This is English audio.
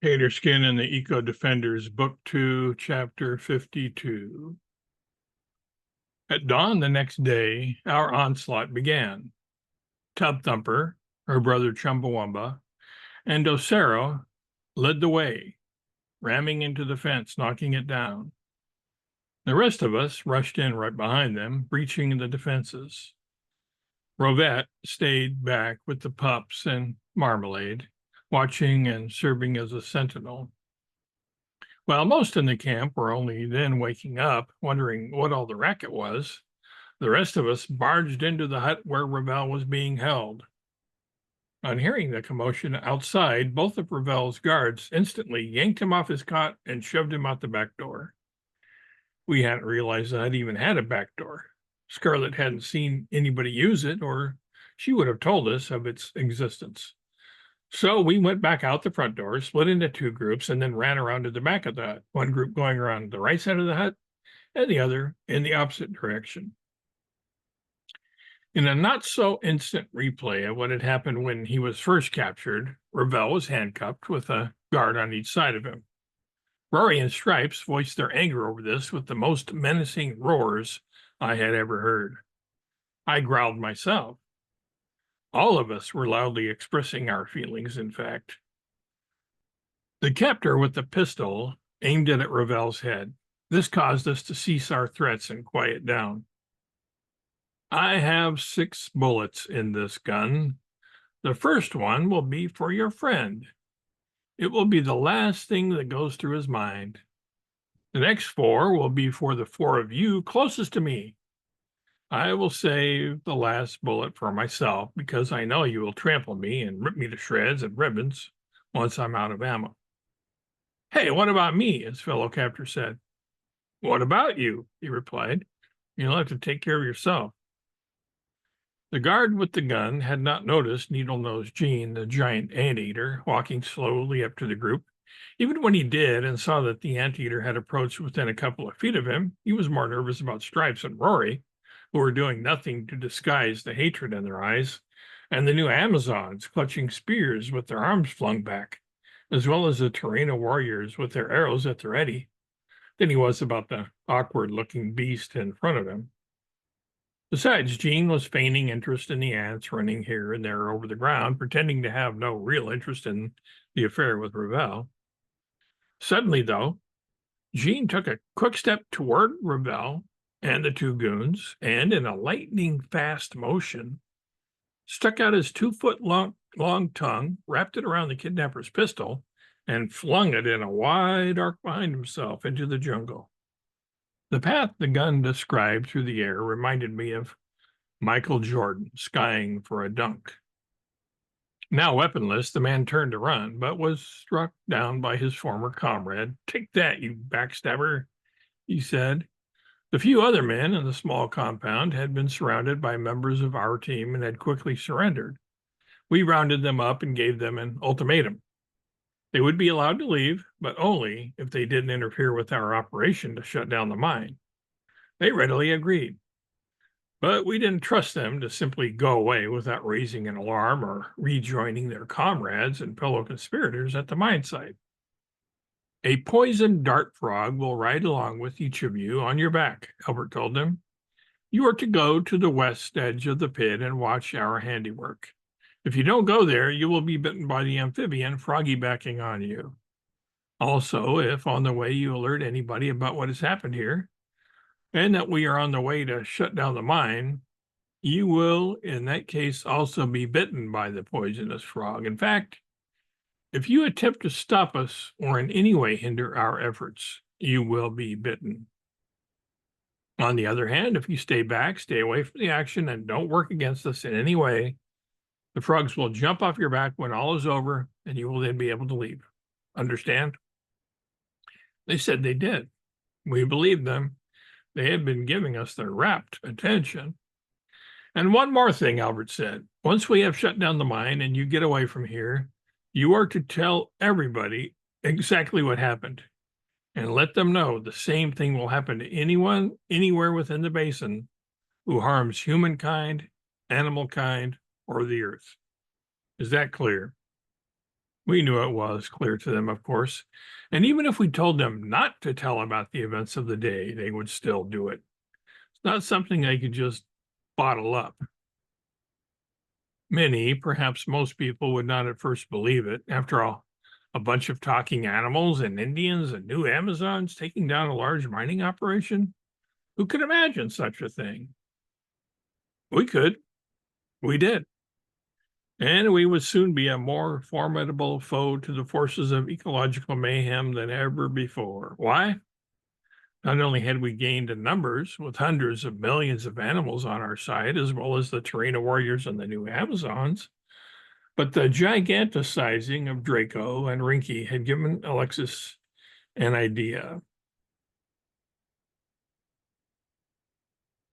Taterskin and the Eco Defenders, Book 2, Chapter 52. At dawn the next day, our onslaught began. Tub Thumper, her brother Chumbawamba, and Docero led the way, ramming into the fence, knocking it down. The rest of us rushed in right behind them, breaching the defenses. Rovette stayed back with the pups and Marmalade, watching and serving as a sentinel. While most in the camp were only then waking up, wondering what all the racket was, the rest of us barged into the hut where Ravel was being held. On hearing the commotion outside, both of Ravel's guards instantly yanked him off his cot and shoved him out the back door. We hadn't realized the hut even had a back door. Scarlet hadn't seen anybody use it, or she would have told us of its existence. So we went back out the front door, split into two groups, and then ran around to the back of the hut, one group going around the right side of the hut and the other in the opposite direction. In a not-so-instant replay of what had happened when he was first captured, Ravel was handcuffed with a guard on each side of him. Rory and Stripes voiced their anger over this with the most menacing roars I had ever heard. I growled myself. All of us were loudly expressing our feelings, in fact. The captor with the pistol aimed it at Ravel's head. This caused us to cease our threats and quiet down. I have 6 bullets in this gun. The first one will be for your friend. It will be the last thing that goes through his mind. The next 4 will be for the 4 of you closest to me. I will save the last bullet for myself because I know you will trample me and rip me to shreds and ribbons once I'm out of ammo. Hey, what about me? His fellow captor said. What about you? He replied. You'll have to take care of yourself. The guard with the gun had not noticed Needle-Nosed Jean, the giant anteater, walking slowly up to the group. Even when he did and saw that the anteater had approached within a couple of feet of him, he was more nervous about Stripes and Rory, who were doing nothing to disguise the hatred in their eyes, and the new Amazons clutching spears with their arms flung back, as well as the Terrena warriors with their arrows at the ready, than he was about the awkward-looking beast in front of him. Besides, Jean was feigning interest in the ants running here and there over the ground, pretending to have no real interest in the affair with Ravel. Suddenly, though, Jean took a quick step toward Ravel and the 2 goons, and in a lightning-fast motion, stuck out his 2-foot-long tongue, wrapped it around the kidnapper's pistol, and flung it in a wide arc behind himself into the jungle. The path the gun described through the air reminded me of Michael Jordan skying for a dunk. Now weaponless, the man turned to run, but was struck down by his former comrade. Take that, you backstabber, he said. The few other men in the small compound had been surrounded by members of our team and had quickly surrendered. We rounded them up and gave them an ultimatum. They would be allowed to leave, but only if they didn't interfere with our operation to shut down the mine. They readily agreed. But we didn't trust them to simply go away without raising an alarm or rejoining their comrades and fellow conspirators at the mine site. A poison dart frog will ride along with each of you on your back, Albert told them. You are to go to the west edge of the pit and watch our handiwork. If you don't go there, you will be bitten by the amphibian froggy backing on you. Also, if on the way you alert anybody about what has happened here, and that we are on the way to shut down the mine, you will, in that case, also be bitten by the poisonous frog. In fact, if you attempt to stop us or in any way hinder our efforts, you will be bitten. On the other hand, if you stay back, stay away from the action, and don't work against us in any way, the frogs will jump off your back when all is over, and you will then be able to leave. Understand? They said they did. We believed them. They had been giving us their rapt attention. And one more thing, Albert said. Once we have shut down the mine and you get away from here, you are to tell everybody exactly what happened and let them know the same thing will happen to anyone, anywhere within the basin who harms humankind, animal kind, or the earth. Is that clear? We knew it was clear to them, of course, and even if we told them not to tell about the events of the day, they would still do it. It's not something I could just bottle up. Many, perhaps most people, would not at first believe it. After all, a bunch of talking animals and Indians and new Amazons taking down a large mining operation? Who could imagine such a thing? We could. We did. And we would soon be a more formidable foe to the forces of ecological mayhem than ever before. Why? Not only had we gained in numbers, with hundreds of millions of animals on our side, as well as the Terrena warriors and the new Amazons, but the giganticizing of Draco and Rinky had given Alexis an idea.